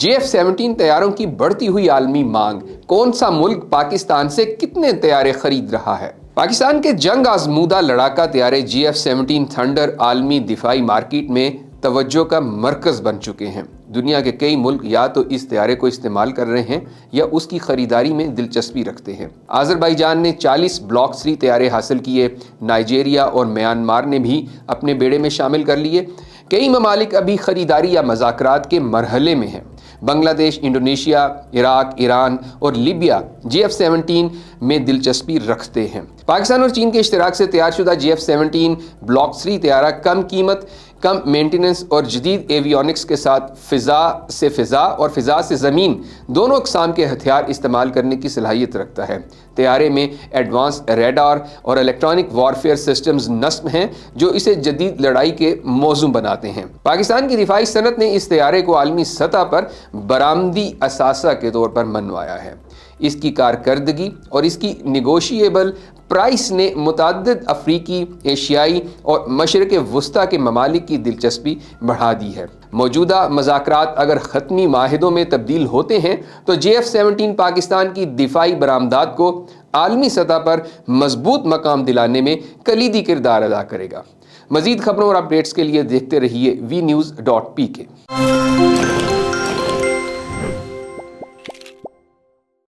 GF-17 طیاروں کی بڑھتی ہوئی عالمی مانگ، کون سا ملک پاکستان سے کتنے طیارے خرید رہا ہے؟ پاکستان کے جنگ آزمودہ لڑاکا طیارے GF-17 تھنڈر عالمی دفاعی مارکیٹ میں توجہ کا مرکز بن چکے ہیں۔ دنیا کے کئی ملک یا تو اس طیارے کو استعمال کر رہے ہیں یا اس کی خریداری میں دلچسپی رکھتے ہیں۔ آذربائیجان نے 40 بلاک 3 طیارے حاصل کیے، نائجیریا اور میانمار نے بھی اپنے بیڑے میں شامل کر لیے۔ کئی ممالک ابھی خریداری یا مذاکرات کے مرحلے میں ہیں۔ بنگلہ دیش، انڈونیشیا، عراق، ایران اور لیبیا GF-17 میں دلچسپی رکھتے ہیں۔ پاکستان اور چین کے اشتراک سے تیار شدہ GF-17 بلاک 3 طیارہ کم قیمت، کم مینٹیننس اور جدید ایویونکس کے ساتھ فضا سے فضا اور فضا سے زمین دونوں اقسام کے ہتھیار استعمال کرنے کی صلاحیت رکھتا ہے۔ طیارے میں ایڈوانس ریڈار اور الیکٹرانک وارفیئر سسٹمز نصب ہیں جو اسے جدید لڑائی کے موزوں بناتے ہیں۔ پاکستان کی دفاعی صنعت نے اس طیارے کو عالمی سطح پر برآمدی اثاثہ کے طور پر منوایا ہے۔ اس کی کارکردگی اور اس کی نیگوشیبل پرائس نے متعدد افریقی، ایشیائی اور مشرق وسطیٰ کے ممالک کی دلچسپی بڑھا دی ہے۔ موجودہ مذاکرات اگر حتمی معاہدوں میں تبدیل ہوتے ہیں تو GF-17 پاکستان کی دفاعی برآمدات کو عالمی سطح پر مضبوط مقام دلانے میں کلیدی کردار ادا کرے گا۔ مزید خبروں اور اپڈیٹس کے لیے دیکھتے رہیے VNews.pk۔